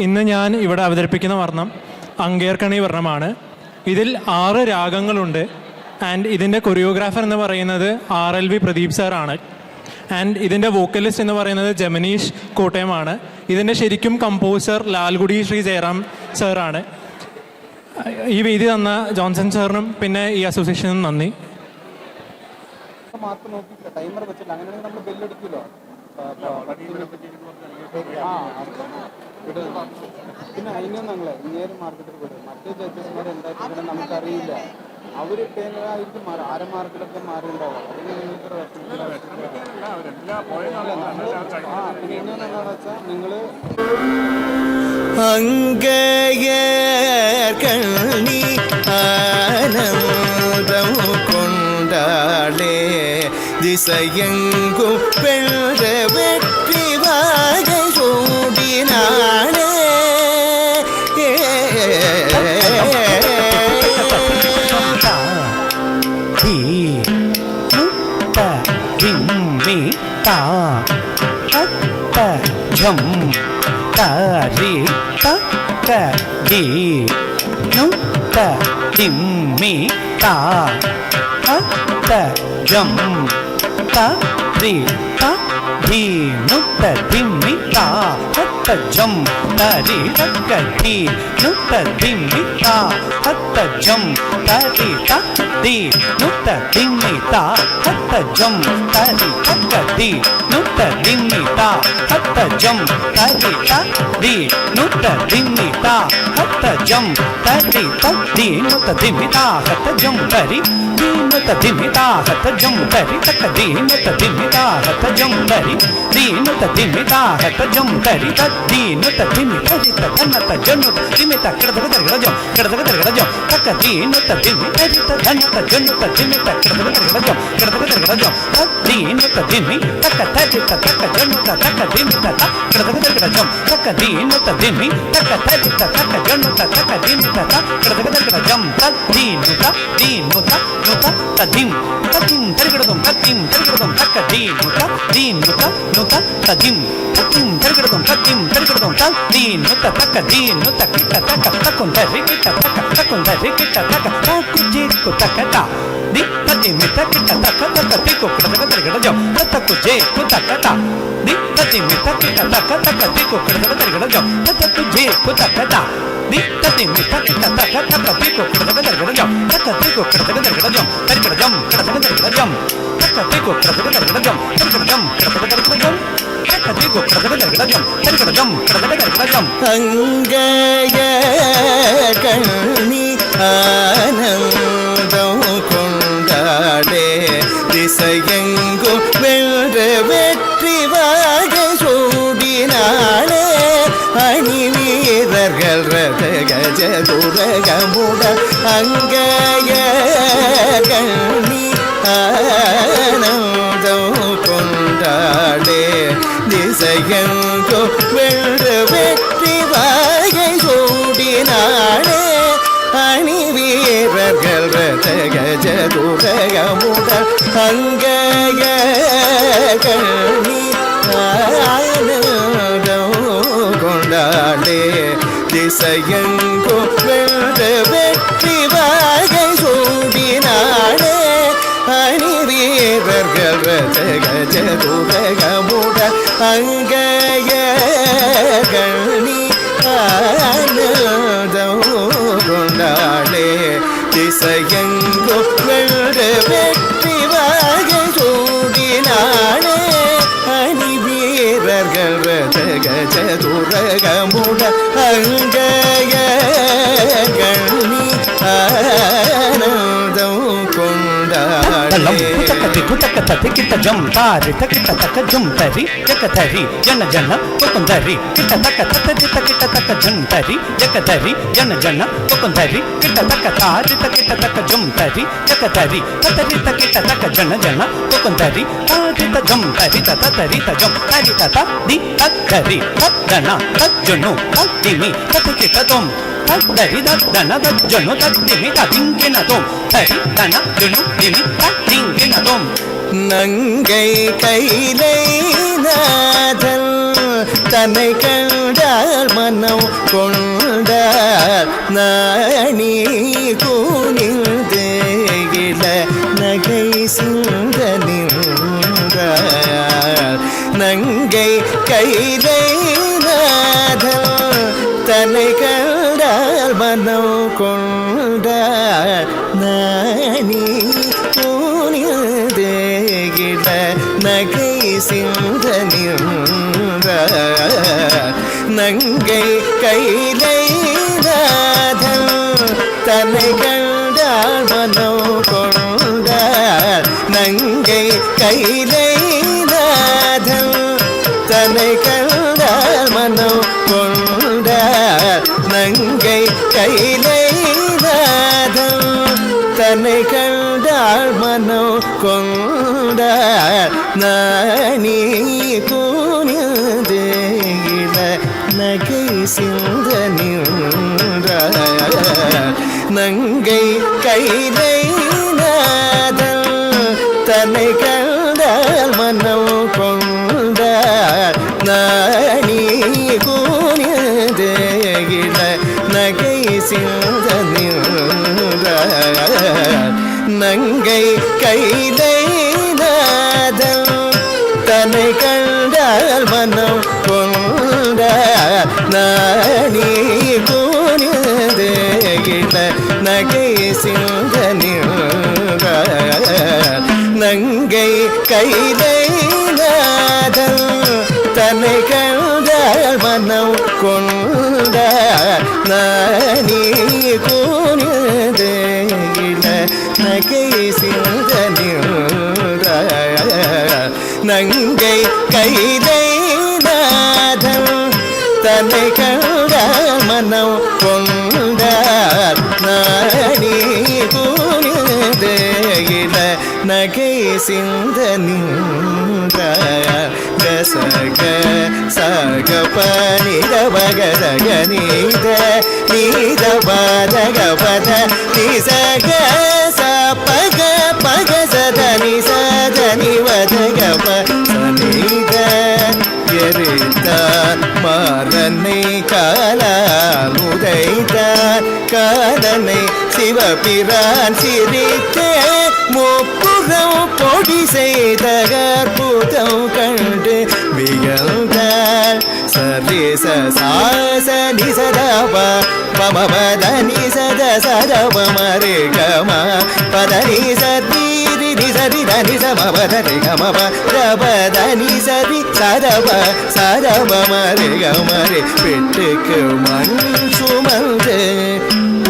ഇന്ന് ഞാൻ ഇവിടെ അവതരിപ്പിക്കുന്ന വർണ്ണം അങ്ങേർക്കണി വർണ്ണമാണ്. ഇതിൽ 6 രാഗങ്ങളുണ്ട്. ആൻഡ് ഇതിൻ്റെ കൊറിയോഗ്രാഫർ എന്ന് പറയുന്നത് RLV പ്രദീപ് സാറാണ്. ആൻഡ് ഇതിൻ്റെ വോക്കലിസ്റ്റ് എന്ന് പറയുന്നത് ജമനീഷ് കോട്ടയമാണ്. ഇതിൻ്റെ ശരിക്കും കമ്പോസർ ലാൽഗുഡി ശ്രീ ജയറാം സാറാണ്. ഈ വേദി തന്ന ജോൺസൺ സാറിനും പിന്നെ ഈ അസോസിയേഷനും നന്ദി. ടൈമർ വെച്ചില്ല, അങ്ങനെയാണെങ്കിൽ നമ്മൾ ബെല്ലടിക്കുമല്ലോ. പിന്നെ അതിനും ഞങ്ങൾ ഇങ്ങേര് മാർക്കറ്റിൽ വിടും. മറ്റേ ജഡ്ജസ്മാർ എന്താ നമുക്കറിയില്ല. അവർ ആയിരിക്കും അര മാർക്കിലൊക്കെ മാറിയിട്ടുണ്ടാവും. അതിന് നിങ്ങൾക്ക് പിന്നെ ഇന്നെന്താണെന്ന് വെച്ചാൽ നിങ്ങൾ அங்கணி ஆனந்தம் கொண்டாளே திசையெங்கும் வென்ற வெற்றி வாகை சூடினாளே ரி த தி நு த திம்மி தா த ஜம் த ரி த தி நு த திம்மி தா த ஜம் த ரி த தி நு த திம்மி தா த ஜம் த ரி த தி நு த திம்மி தா த ஜம் த ரி த தி நு த திம்மி தா த ஜம் த ரி த தி நு த திம்மி தா த ஜம் த ரி த தி நு த திம்மி தா த ஜம் த ரி தி நு த திம்மி தா த ஜம் த ரி த தி நு த திம்மி தா த ஜம் த ரி தி நு த திம்மி தா த ஜம் த ரி த தி நு த திம்மி த ரி த தன த ஜனு திம்மி த கடத கடத ஜம் கடத கடத ஜம் தக்க தி நு த திம்மி த ரி த தன த ஜனு த திம்மி த கடத கடத ஜம் கடத கடத ஜம் த தி நு த திம்மி தக்க த ரி த தக்க ஜனு த தக்க திம்மி த த கடத கடத ஜம் தக்க தி நு த திம்மி தக்க த ரி த தக்க ஜனு த தக்க திம்மி த த கடத கடத ஜம் த தி நு த த திம் த திம் தரிகடதும் த திம் தரிகடதும் தக்க தி நு த த திம் த திம் தரிகடதும் த திம் தரிகடதும் த தி நு த தக்க தி நு த கிட்ட தக்க தக்கும் தரி கிட்ட தக்க தக்கும் தரி கிட்ட தக்க தக்கு ஜி கு தக்க த தி த திம் த கிட்ட தக்க தக்க தி கு கடத கடத ஜம் த தக்கு ஜி கு தக்க த தி த திம் த கிட்ட தக்க தக்க தி கு கடத கடத ஜம் த தக்கு ஜி கு தக்க த தி த திம் த கிட்ட தக்க தக்க தி கு கடத கடத ஜம் தக்க தி கு கடத கடத ஜம் தரி கடத ஜம் கடத கடத ஜம் தக்க தி கு கடத கடத ஜம் தரி கடத ஜம் கடத கடத ஜம் தக்க தி கு கடத கடத ஜம் தரி கடத ஜம் கடத கடத ஜம் அங்கணி ஆனந்தம் கொண்டாடே திசையெங்கும் வென்ற வெற்றி வாகை சூடினாளே அணி வீரர்கள் ரத கஜ துரகமுட அங்கணி ஆனந்தம் கொண்டாடே திசையெங்கும் வென்ற வெற்றி வாகை சூடினாளே அணி வீரர்கள் ரத கஜ துரகமுட அங்கணி ஆனந்தம் கொண்டாடே திசையெங்கும் வென்ற வெற்றி வாகை சூடினாளே அணி வீரர்கள் ரத கஜ துரகமுட அங்கணி ஆனந்தம் கொண்டாடே திசையெங்கும் வென்ற வெற்றி வாகை சூடினாளே அணி வீரர்கள் ரத கஜ துரகமுட அங்கணி ஆனந்தம் கொண்டாடே குத்தக்க தத்தி கிட்ட ஜம் தாரி தக்கிட்ட தக்க ஜம் தரி ஜக்க தரி ஜன ஜன குந்தரி கிட்ட தக்க தத்தி தக்கிட்ட தக்க ஜம் தரி ஜக்க தரி ஜன ஜன குந்தரி கிட்ட தக்க தாரி தக்கிட்ட தக்க ஜம் தரி ஜக்க தரி தத்தரி தக்கிட்ட தக்க ஜன ஜன குந்தரி தாரி த ஜம் தரி த தரி த ஜம் தரி த தி தரி தன தஜனு தத்திமி தக்கிட்ட தொம் தரி தன தஜனு தத்திமி ததிங்கின தொம் தரி தன ஜனு திமி ததிங்கின தொம் நங்கை கைலை நாதன் தன்னை கண்டால் மனம் கொண்டார் நாணி கூனிந்து இள நகை சிந்த நின்றார் நங்கை கைலை நாதல் தன்னை கண்டால் மனம் கொண்டார் நாணி கூனிந்து இள நகை சிந்த நின்றார் நங்கை கைலை நாதல் தன்னை கண்டால் மனம் கொண்டார் நங்கை கைலை நாதல் தன்னை கண்டால் மனம் கொண்டார் நங்கை கைலை நாதல் தன்னை கண்டால் மனம் கொண்டார் நாணி கூனியது இள நகை சிந்த நின்றார் நங்கை கைலை நாதல் தன்னை கண்டால் மனம் கொண்டார் நாணி கூனியது இள நகை சிந்த நின்றார் நங்கை கைலை நாதல் தன்னை கண்டால் மனம் கொண்டார் நாணி கூனியது இள நகை சிந்த நின்றார் நங்கை கைலை நாதல் தன்னை கண்டால் மனம் கொண்டார் நாணி கூனியது இள நகை சிந்த நின்றார் நங்கை கைலை நாதல் தன்னை கண்டால் மனம் கொண்டார் நாணி கூனியது இள நகை சிந்த நின்றார் சக சக பனித பகதக நீத நீத பதக பத நிசக சபக பக சத நிசத நிவதக பனித எரித்தார் மாறனை காலால் உதைத்தார் காதனை சிவபிரான் சிரித்தே முப்புறம் பொடி செய்த அற்புதம் கண்டு வியந்தார் சரேச சாச நிசதப பமபத நிசத சதப மரே கம பத நிசதீரி நிசதி தனி சமபத கமப ரபத நிசதி சதப சதப மரே கமரே பெட்டுக்கு மண் சுமந்து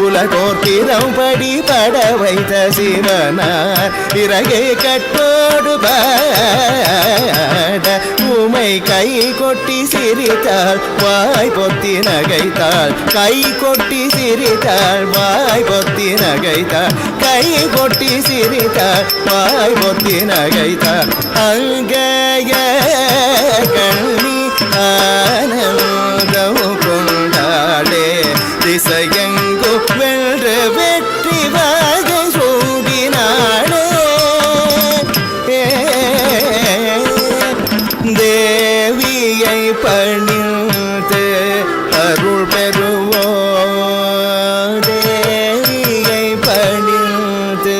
உலகோர்த்திரம் படி பட வைத்த சிவனார் இறகை கட்டோடு பாட உமை கை கொட்டி சிரித்தாள் வாய் பொத்தி நகைத்தாள் கை கொட்டி சிரித்தாள் வாய் பொத்தி நகைத்தாள் கை கொட்டி சிரித்தாள் வாய் பொத்தி நகைத்தாள் அங்கய கண்ணி ஆனந்தம் கொண்டாடே திசையங்கு வென்று வெற்றி வாகை சூடினாளே தேவியை பணிந்து அருள் பெறுவோம் தேவியை பணிந்து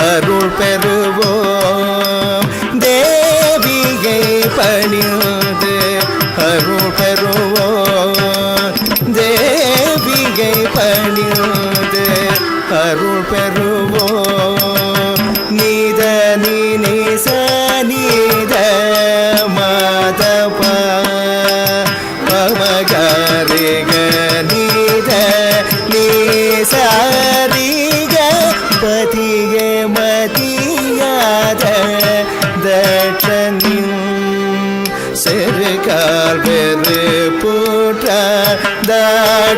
அருள் பெறுவோம் தேவியை பணிந்து அருள் பெறுவோம் தேவியை பணிந்து அருள் பெறுவோம் நீத நீ சனித மாதப பமகரிக நீத நீ சாரிக பதிய மதியாத தட்சணியும் செருகால் வெறு பூற்ற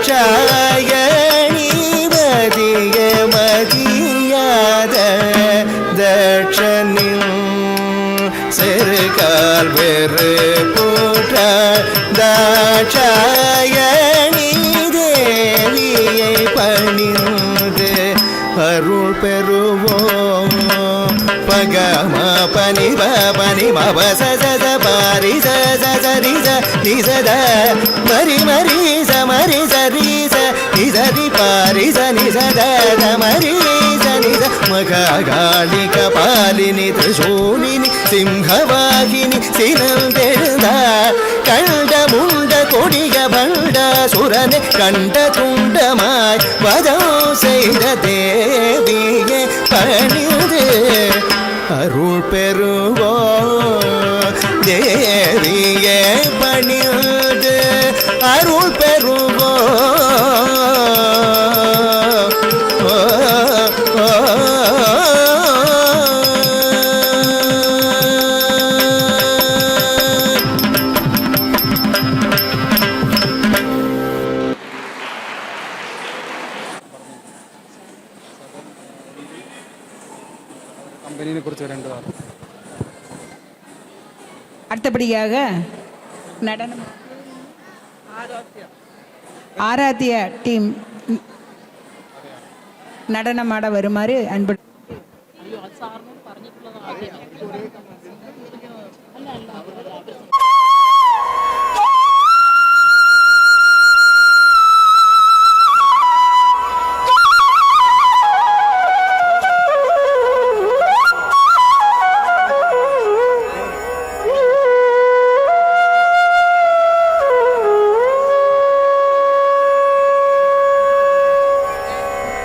தாட்சாயணி மதிய மதியாத தட்சணியும் செருகால் வெறு பூற்ற தாட்சாயணி தேவியை பணிந்து அருள் பெறுவோம் பகம பனி பனி மப சத பாரி சரி நிசத மரி மரி சமரி சரீச நிசதி பாரிச நிசத மரி நிச மகாகாளிக பாலினி திரிசூலினி சிம்ஹவாகினி சினந்தெழுந்தார் கண்ட முண்ட கொடிய பண்ட சுரனை கண்ட துண்டமாய் வதம் செய்த தேவியே பணிந்து அருள் பெறுவோ தேவியே பணிந்து அருள் பெறுவோ കമ്പനിയെ കുറിച്ച് രണ്ട് വാർത്ത. அடுத்தபடியாக நடனம் ஆராத்திய டீம் நடனமாட வருமாறு அன்பு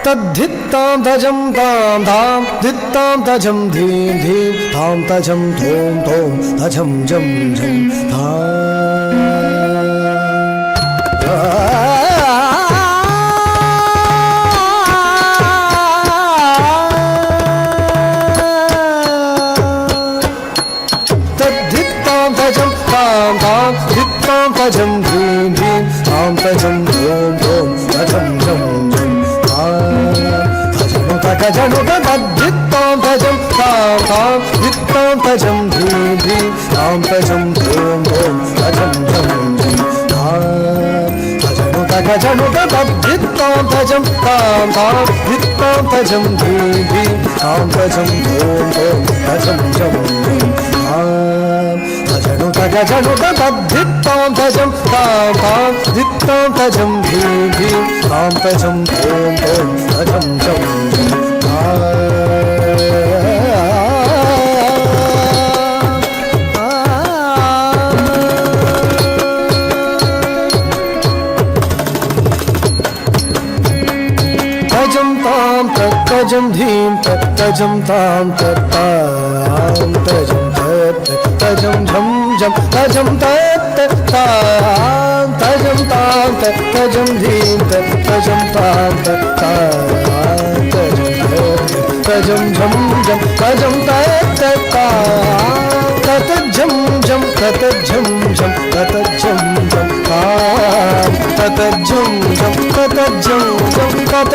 तद्धित्तां तजं तां धां धित्तां तजं धीं धीं तां तजं धों धों तजं जं जं तद्धित्तां तजं तां धां धित्तां तजं धीं धीं तां तजं धों धों तजं जं जं गजनुत तद्धित्तां तजं तां तां धित्तां तजं धीं धीं तां तजं धों धों तजं जं जं गजनुत तद्धित्तां तजं तां तां धित्तां तजं धीं धीं तां तजं धों धों तजं जं जं गजनुत तद्धित्तां तजं तां तां धित्तां तजं धीं धीं तां तजं धों धों तजं जं जं तजं तां तजं धीं तजं तां तजं तजं झं झं तजं तां तजं तां तजं धीं तजं तां तजं झं झं तजं ततझं झं ततझं झं ततझं झं ततझं झं ततझं झं ततझं झं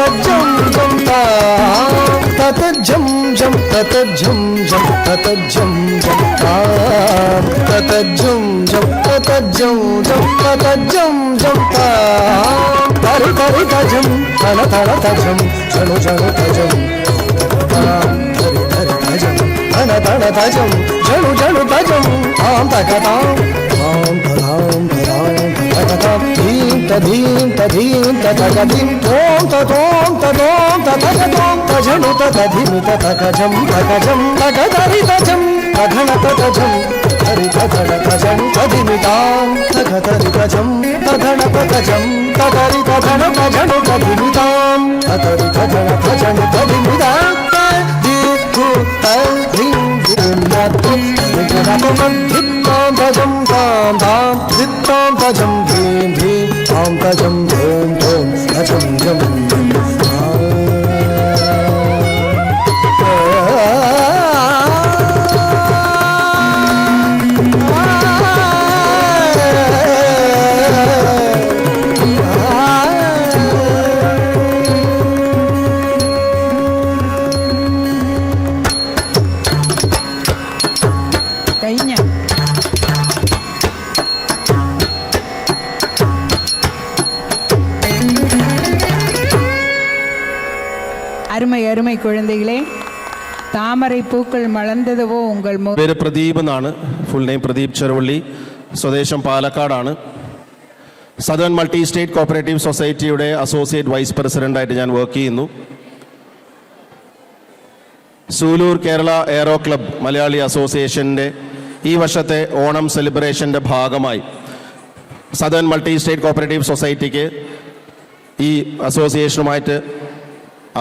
ततझं झं ततझं झं ततझं झं ततझं झं ततझं झं ततझं झं तरि तरि तजं तन तन तजं झनु झनु तजं तरि तरि तजं तन तन तजं झनु झनु तजं तां तकतां तां तदां तदां तकतां धीं तधीं तधीं ततकधीं तों ततों ततों ततकतों तजनु ततधिमि ततकजं तकजं तकतरि तजं तघन ततजं तरि तघन तजं तधिमितां तकतरि तजं तघन ततजं ततरि तघन तजनु तधिमितां ततरि तघन तजनु तधिमितां धित्तां तजं तां तां धित्तां तजं धीं धीं तां तजं धों धों तजं जं जं കഴിഞ്ഞ அருமை அருமை குழந்தைகளே, தாமரை பூக்கள் மலர்ந்ததுவோ உங்கள் പേര് പ്രദീപ് എന്നാണ്. Full name Pradeep Cheruvally. സ്വദേശം പാലക്കാടാണ്. സദേൺ മൾട്ടി സ്റ്റേറ്റ് കോപ്പറേറ്റീവ് സൊസൈറ്റിയുടെ അസോസിയേറ്റ് വൈസ് പ്രസിഡൻ്റായിട്ട് ഞാൻ വർക്ക് ചെയ്യുന്നു. സൂലൂർ കേരള എയറോ ക്ലബ് മലയാളി അസോസിയേഷൻ്റെ ഈ വർഷത്തെ ഓണം സെലിബ്രേഷൻ്റെ ഭാഗമായി സദേൺ മൾട്ടി സ്റ്റേറ്റ് കോപ്പറേറ്റീവ് സൊസൈറ്റിക്ക് ഈ അസോസിയേഷനുമായിട്ട്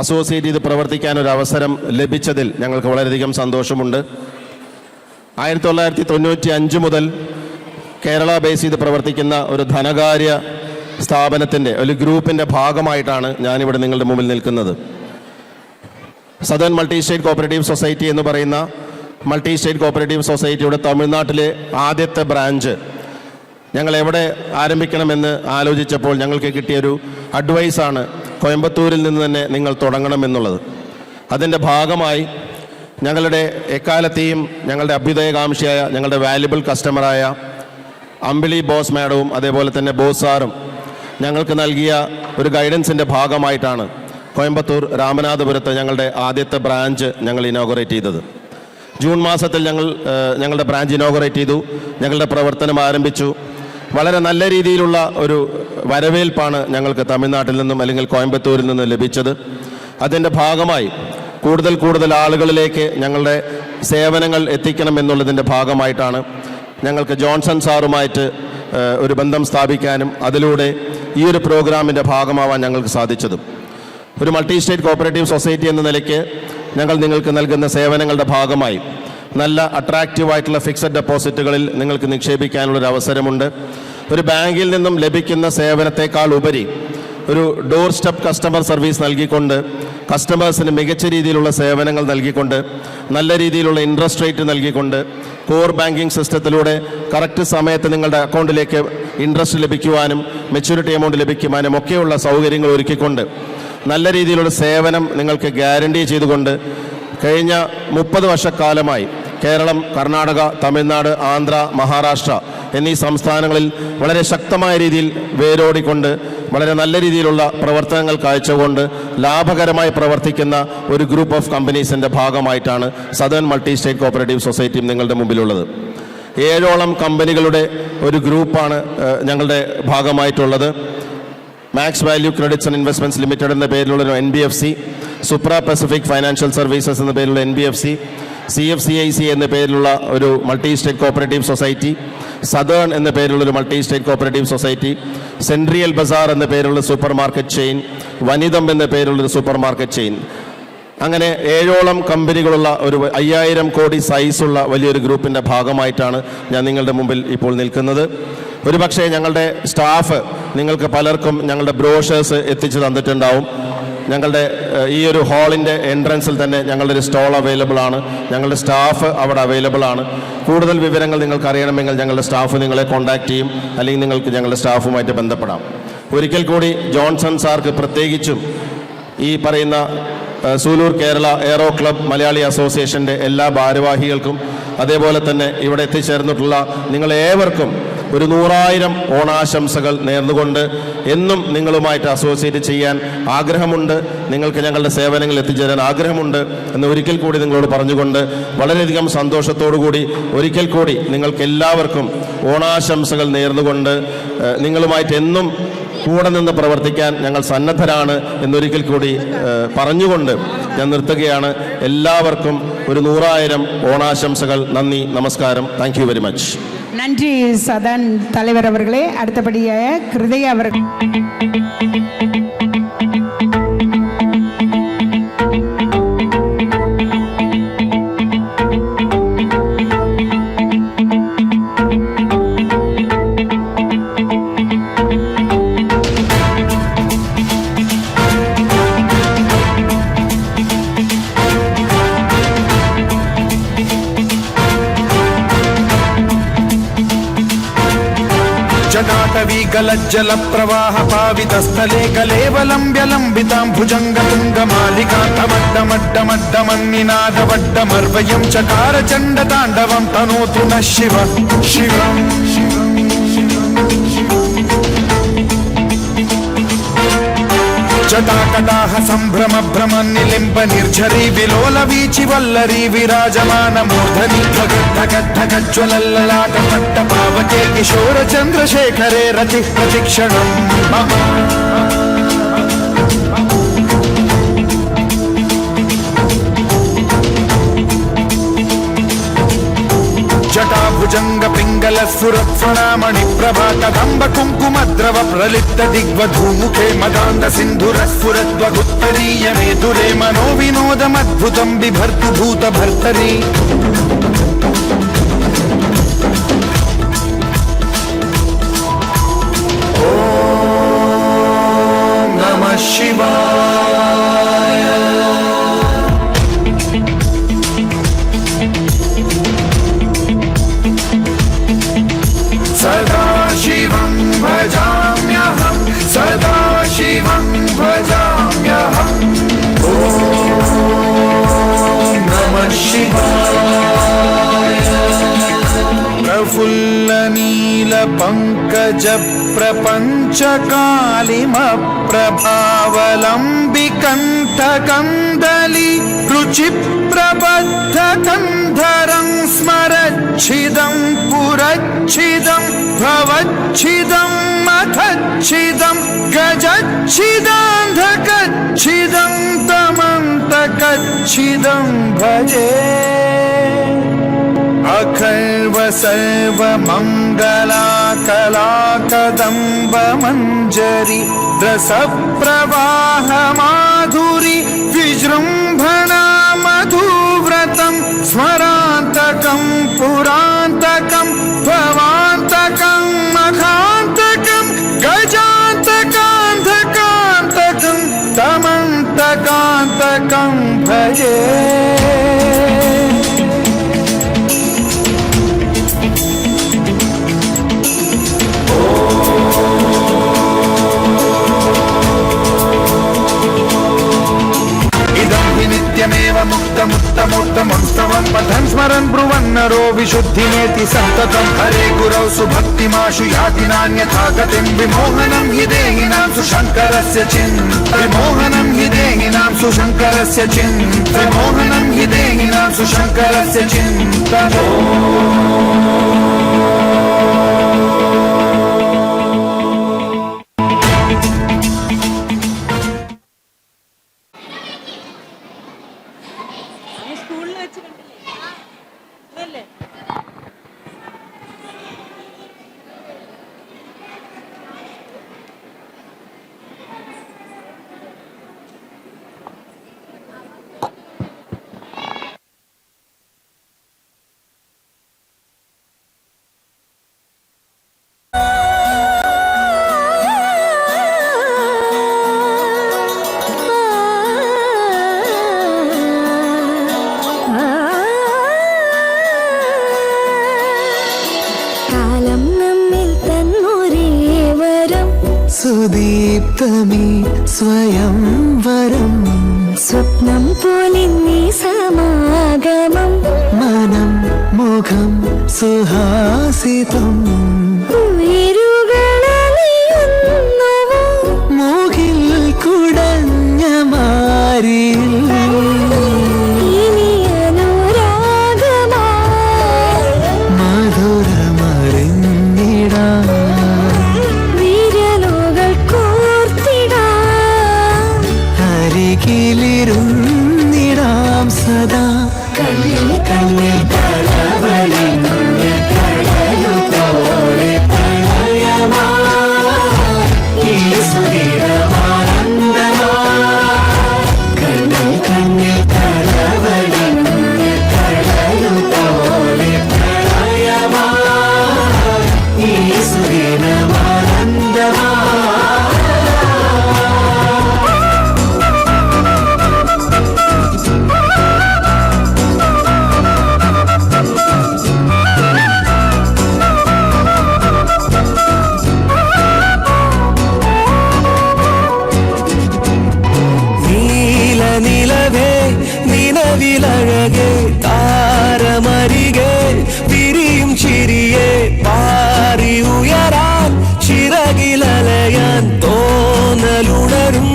അസോസിയേറ്റ് ചെയ്ത് പ്രവർത്തിക്കാൻ ഒരു അവസരം ലഭിച്ചതിൽ ഞങ്ങൾക്ക് വളരെയധികം സന്തോഷമുണ്ട്. 1995 മുതൽ കേരള ബേസ് ചെയ്ത് പ്രവർത്തിക്കുന്ന ഒരു ധനകാര്യ സ്ഥാപനത്തിൻ്റെ ഒരു ഗ്രൂപ്പിൻ്റെ ഭാഗമായിട്ടാണ് ഞാനിവിടെ നിങ്ങളുടെ മുമ്പിൽ നിൽക്കുന്നത്. Southern multi state cooperative society എന്ന് പറയുന്ന മൾട്ടി സ്റ്റേറ്റ് കോപ്പറേറ്റീവ് സൊസൈറ്റിയുടെ തമിഴ്നാട്ടിലെ ആദ്യത്തെ ബ്രാഞ്ച് ഞങ്ങൾ എവിടെ ആരംഭിക്കണമെന്ന് ആലോചിച്ചപ്പോൾ ഞങ്ങൾക്ക് കിട്ടിയൊരു അഡ്വൈസാണ് കോയമ്പത്തൂരിൽ നിന്ന് തന്നെ നിങ്ങൾ തുടങ്ങണമെന്നുള്ളത്. അതിൻ്റെ ഭാഗമായി ഞങ്ങളുടെ എക്കാലത്തെയും ഞങ്ങളുടെ അഭ്യുദയകാംക്ഷിയായ ഞങ്ങളുടെ വാല്യുബിൾ കസ്റ്റമറായ അമ്പിളി ബോസ് മാഡവും അതേപോലെ തന്നെ ബോസ് സാറും ഞങ്ങൾക്ക് നൽകിയ ഒരു ഗൈഡൻസിൻ്റെ ഭാഗമായിട്ടാണ് കോയമ്പത്തൂർ രാമനാഥപുരത്ത് ഞങ്ങളുടെ ആദ്യത്തെ ബ്രാഞ്ച് ഞങ്ങൾ ഇനോഗറേറ്റ് ചെയ്തത്. ജൂൺ മാസത്തിൽ ഞങ്ങളുടെ ബ്രാഞ്ച് ഇനോഗറേറ്റ് ചെയ്തു, ഞങ്ങളുടെ പ്രവർത്തനം ആരംഭിച്ചു. വളരെ നല്ല രീതിയിലുള്ള ഒരു വരവേൽപ്പാണ് ഞങ്ങൾക്ക് തമിഴ്നാട്ടിൽ നിന്നും അല്ലെങ്കിൽ കോയമ്പത്തൂരിൽ നിന്നും ലഭിച്ചത്. അതിൻ്റെ ഭാഗമായി കൂടുതൽ ആളുകളിലേക്ക് ഞങ്ങളുടെ സേവനങ്ങൾ എത്തിക്കണം എന്നുള്ളതിൻ്റെ ഭാഗമായിട്ടാണ് ഞങ്ങൾക്ക് ജോൺസൺ സാറുമായിട്ട് ഒരു ബന്ധം സ്ഥാപിക്കാനും അതിലൂടെ ഈ ഒരു പ്രോഗ്രാമിൻ്റെ ഭാഗമാവാൻ ഞങ്ങൾക്ക് സാധിച്ചതും. ഒരു മൾട്ടി സ്റ്റേറ്റ് കോപ്പറേറ്റീവ് സൊസൈറ്റി എന്ന നിലയ്ക്ക് ഞങ്ങൾ നിങ്ങൾക്ക് നൽകുന്ന സേവനങ്ങളുടെ ഭാഗമായി നല്ല അട്രാക്റ്റീവായിട്ടുള്ള ഫിക്സഡ് ഡെപ്പോസിറ്റുകളിൽ നിങ്ങൾക്ക് നിക്ഷേപിക്കാനുള്ളൊരു അവസരമുണ്ട്. ഒരു ബാങ്കിൽ നിന്നും ലഭിക്കുന്ന സേവനത്തെക്കാൾ ഉപരി ഒരു ഡോർ സ്റ്റെപ്പ് കസ്റ്റമർ സർവീസ് നൽകിക്കൊണ്ട് കസ്റ്റമേഴ്സിന് മികച്ച രീതിയിലുള്ള സേവനങ്ങൾ നൽകിക്കൊണ്ട് നല്ല രീതിയിലുള്ള ഇൻട്രസ്റ്റ് റേറ്റ് നൽകിക്കൊണ്ട് കോർ ബാങ്കിങ് സിസ്റ്റത്തിലൂടെ കറക്റ്റ് സമയത്ത് നിങ്ങളുടെ അക്കൗണ്ടിലേക്ക് ഇൻട്രസ്റ്റ് ലഭിക്കുവാനും മെച്യൂരിറ്റി എമൗണ്ട് ലഭിക്കുവാനും ഒക്കെയുള്ള സൗകര്യങ്ങൾ ഒരുക്കിക്കൊണ്ട് നല്ല രീതിയിലുള്ള സേവനം നിങ്ങൾക്ക് ഗ്യാരണ്ടി ചെയ്തുകൊണ്ട് കഴിഞ്ഞ 30 വർഷക്കാലമായി കേരളം, കർണാടക, തമിഴ്നാട്, ആന്ധ്ര, മഹാരാഷ്ട്ര എന്നീ സംസ്ഥാനങ്ങളിൽ വളരെ ശക്തമായ രീതിയിൽ വേരോടിക്കൊണ്ട് വളരെ നല്ല രീതിയിലുള്ള പ്രവർത്തനങ്ങൾ കാഴ്ചകൊണ്ട് ലാഭകരമായി പ്രവർത്തിക്കുന്ന ഒരു ഗ്രൂപ്പ് ഓഫ് കമ്പനീസിൻ്റെ ഭാഗമായിട്ടാണ് സദേൺ മൾട്ടി സ്റ്റേറ്റ് കോപ്പറേറ്റീവ് സൊസൈറ്റിയും നിങ്ങളുടെ മുമ്പിലുള്ളത്. 7ഓളം കമ്പനികളുടെ ഒരു ഗ്രൂപ്പാണ് ഞങ്ങളുടെ ഭാഗമായിട്ടുള്ളത്. Max Value Credits and Investments Limited എന്ന പേരിലുള്ള ഒരു NBFC, Supra Pacific Financial Services എന്ന പേരിലുള്ള NBFC, CFCIC എന്ന പേരിലുള്ള ഒരു multi state cooperative society, Southern എന്ന പേരിലുള്ള ഒരു multi state cooperative society, Central ബസാർ എന്ന പേരിലുള്ള സൂപ്പർ മാർക്കറ്റ് ചെയിൻ, വനിതം എന്ന പേരിലുള്ളൊരു സൂപ്പർ മാർക്കറ്റ് ചെയിൻ, അങ്ങനെ 7ഓളം കമ്പനികളുള്ള ഒരു 5000 കോടി സൈസുള്ള വലിയൊരു ഗ്രൂപ്പിൻ്റെ ഭാഗമായിട്ടാണ് ഞാൻ നിങ്ങളുടെ മുമ്പിൽ ഇപ്പോൾ നിൽക്കുന്നത്. ഒരുപക്ഷെ ഞങ്ങളുടെ സ്റ്റാഫ് നിങ്ങൾക്ക് പലർക്കും ഞങ്ങളുടെ ബ്രോഷേഴ്സ് എത്തിച്ചു തന്നിട്ടുണ്ടാവും. ഞങ്ങളുടെ ഈ ഒരു ഹാളിൻ്റെ എൻട്രൻസിൽ തന്നെ ഞങ്ങളുടെ ഒരു സ്റ്റോൾ അവൈലബിൾ ആണ്. ഞങ്ങളുടെ സ്റ്റാഫ് അവിടെ അവൈലബിൾ ആണ്. കൂടുതൽ വിവരങ്ങൾ നിങ്ങൾക്ക് അറിയണമെങ്കിൽ ഞങ്ങളുടെ സ്റ്റാഫ് നിങ്ങളെ കോൺടാക്റ്റ് ചെയ്യും, അല്ലെങ്കിൽ നിങ്ങൾക്ക് ഞങ്ങളുടെ സ്റ്റാഫുമായിട്ട് ബന്ധപ്പെടാം. ഒരിക്കൽ കൂടി ജോൺസൺ സാർക്ക് പ്രത്യേകിച്ചും ഈ പറയുന്ന സൂലൂർ കേരള എയറോ ക്ലബ് മലയാളി അസോസിയേഷൻ്റെ എല്ലാ ഭാരവാഹികൾക്കും അതേപോലെ തന്നെ ഇവിടെ എത്തിച്ചേർന്നിട്ടുള്ള നിങ്ങളേവർക്കും ഒരു 100,000 ഓണാശംസകൾ നേർന്നുകൊണ്ട് എന്നും നിങ്ങളുമായിട്ട് അസോസിയേറ്റ് ചെയ്യാൻ ആഗ്രഹമുണ്ട്, നിങ്ങൾക്ക് ഞങ്ങളുടെ സേവനങ്ങൾ എത്തിച്ചേരാൻ ആഗ്രഹമുണ്ട് എന്ന് ഒരിക്കൽ കൂടി നിങ്ങളോട് പറഞ്ഞുകൊണ്ട് വളരെയധികം സന്തോഷത്തോടു കൂടി ഒരിക്കൽ കൂടി നിങ്ങൾക്കെല്ലാവർക്കും ഓണാശംസകൾ നേർന്നുകൊണ്ട് നിങ്ങളുമായിട്ട് എന്നും കൂടെ നിന്ന് പ്രവർത്തിക്കാൻ ഞങ്ങൾ സന്നദ്ധരാണ് എന്നൊരിക്കൽ കൂടി പറഞ്ഞുകൊണ്ട് ഞാൻ നിർത്തുകയാണ്. എല്ലാവർക്കും ഒരു 100,000 ഓണാശംസകൾ. നന്ദി, നമസ്കാരം. Thank you very much. நன்றி சதன் தலைவர் அவர்களே. அடுத்தபடியாக கிருதயா அவர்கள். जल प्रवाह पावित स्थले कलेवलंब्य लंबितां भुजंग तुंग मालिकान्तमड्डमड्डमन्निनादवड्डमर्वयं चकार चंड तांडवं तनोतु नः शिव शिवम् జటాకటాహ సంభ్రమ భ్రమ నిలింప నిర్ఝరీ విలోల వీచి వల్లరీ విరాజమాన మూర్ధని ఢగద్ధగజ్వలల్లలాట పట్ట పావకే కిశోర చంద్రశేఖరే రతి ప్రతిక్షణం జటాభుజంగ పింగళ సురత్వణామణి ప్రభా కదంబ కుంకుమద్రవ ప్రలిప్త దిగ్వధూముఖే మదాంద సింధుర స్ఫురద్వగుత్తరీయ మేధురే మనో వినోదమద్భుతం బిభర్తు భూత భర్తరీ ఓం నమః శివాయ सदाशिवं भजाम्यहं सदाशिवं भजाम्यहम् ॐ नमः शिवाय प्रफुल्लनीलपङ्कजप्रपञ्चकालिमप्रभावलम्बिकण्ठकन्दली रुचिप्रबद्धकन्धरं स्मरच्छिदं पुरच्छिदं भवच्छिदं मथच्छिदं गजच्छिदान्धकच्छिदं तमन्तकच्छिदं भजे अखर्व सर्व मंगला कला कदम्ब मंजरी रस प्रवाह माधुरी विजृंभणा मधुव्रतं स्मरान्तकं पुरान्तकं भवान्तकं मखान्तकं गजान्तकान्धकान्तकं तमन्तकान्तकं भजे नित्यमेव मुक्तमुत्तमोत्तमं पठन् स्मरन् ब्रुवन्नरो विशुद्धिमेति सन्ततं हरे गुरौ सुभक्तिमाशु याति नान्यथा गतिं विमोहनं हि देहिनां सुशङ्करस्य विमोहनं हि देहिनां सुशङ्करस्य विमोहनं हि देहिनां सुशङ्करस्य चिन्तनम् സുദീപ്തമീ സ്വയംവരം സ്വപ്നം പോലിന്നീ സമാഗമം മനം മുഖം സുഹാസിതം ഉയരുകളലിയുന്നവോ മൂകിൽ കുടഞ്ഞ മാരിൽ ഇനി അനുരാഗമാ മധുരമറിഞ്ഞിടാം ിലിരുന്നിടാം സദാ കണ്ണിൽ കണ്ണിൽ കടവലിനുള്ളിൽ കടലുപോലെ പ്രണയമാ ഈ സുഖിരമാനന്ദമാ കണ്ണിൽ കണ്ണിൽ കടവലിനുള്ളിൽ കടലുപോലെ പ്രണയമാ ഈ സുഖിരമാനന്ദമാ നിലവിലഴകെ താരമരികെ വിരിയും ചിരിയെ പാറി ഉയരാൻ ചിറകിലലയാൻ തോന്നലുണരും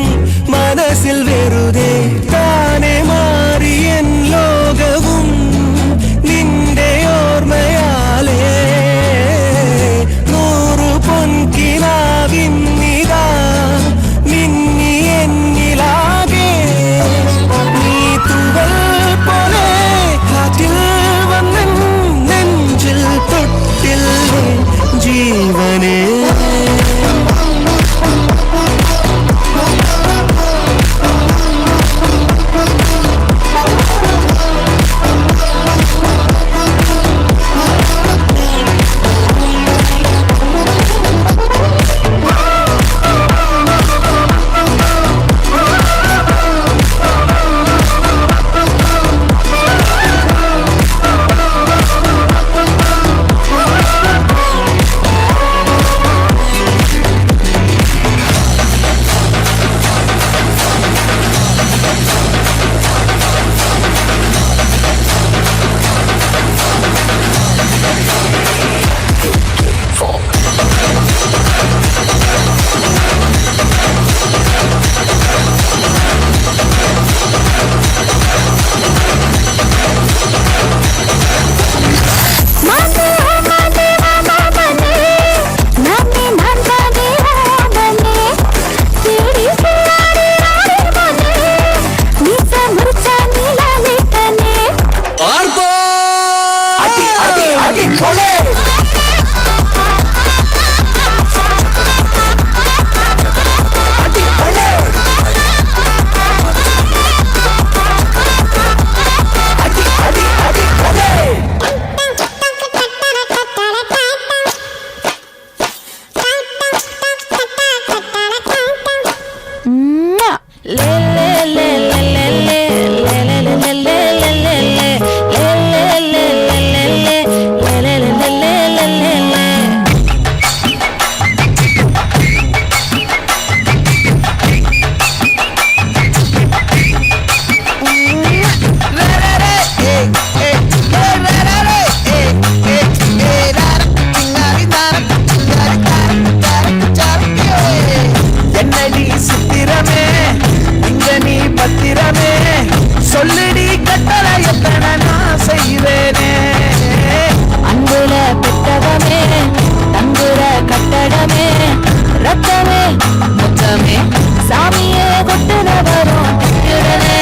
சாமியே கொட்டுன வரும் திக்கிறனே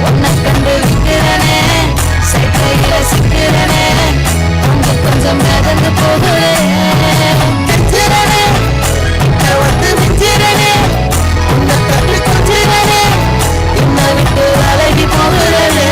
உன்னை கண்டு விக்கிறனே சைக்கையில சிக்கிறனே கொஞ்சம் கொஞ்சம் நடந்து போகிறேன் கெஞ்சுறனே வந்து மிஞ்சுறனே உன்னை தள்ளி கொஞ்சுறனே என்னை விட்டு அழகி போகிறனே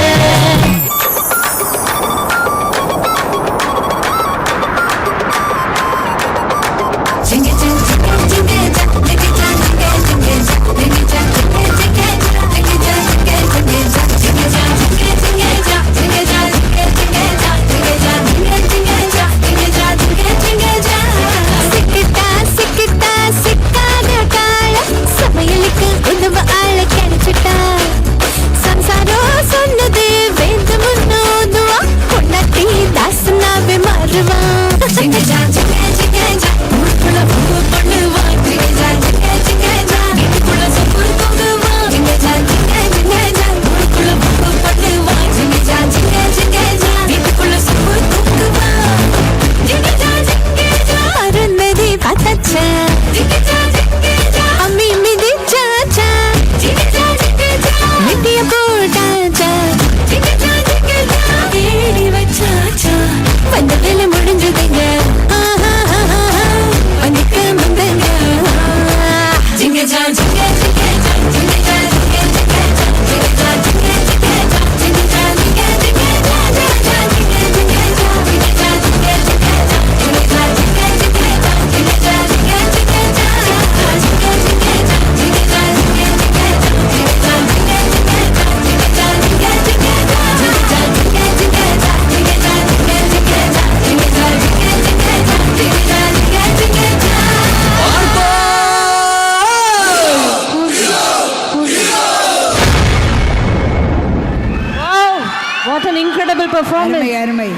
அருமை அருமை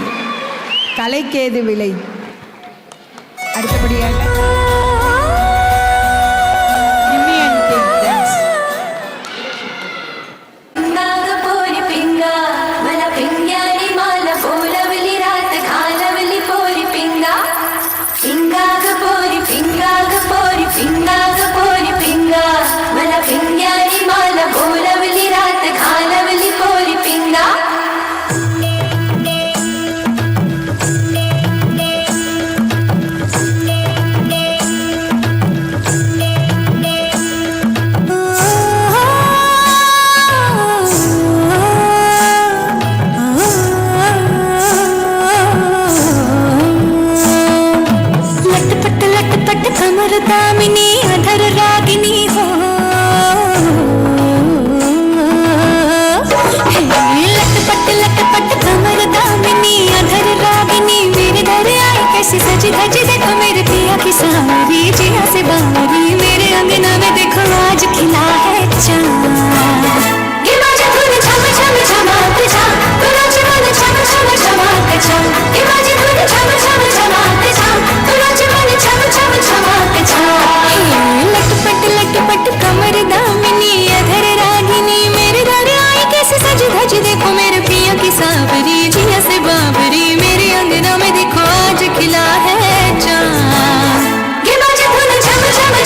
கலைக்கேது விலை. அடுத்தபடியாக दामिनी अधर रागिनी हो लटपट कमर दामिनी अधर रागिनी मेरे दर आई कैसी सजी धजी देखो मेरे पिया की सारी जिया से बारी मेरे अंगना में देखो आज खिला है चांद ये बाजा धुन छम छम छमाते जा तेरा जीवन छम छम छमाते जा ये बाजा धुन छम छम छमाते जा तेरा जीवन छम छम छमाते जा लटपट कमर दामिनी अधर रागिनी मेरे दर आई कैसे सज धज देखो मेरे पिया की सावरी जिया से बाबरी मेरे अंगना में देखो आज खिला है चांद ये बाजा धुन छम छम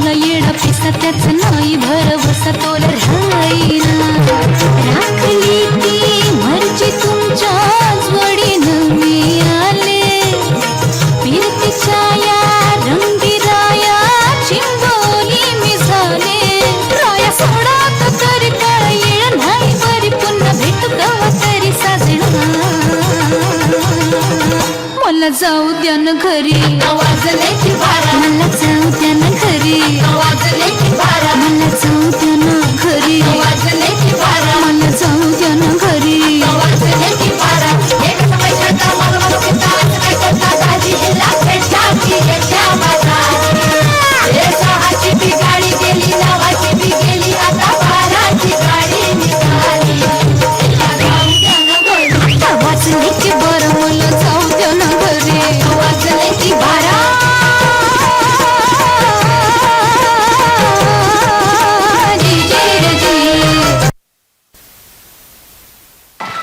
तुला येडा पिसा त्याच नाही भरवसा तोला राहीना राखली ती मर्जी तुमच्याच वडीनं मी आले फिरतीच्या या रंगीराया चिंबोली मी झाले राया सोडा तरी काय येळ नाही बरी पुन्हा भेटू कवा तरी साजणा मला जाऊ द्या न घरी आवाज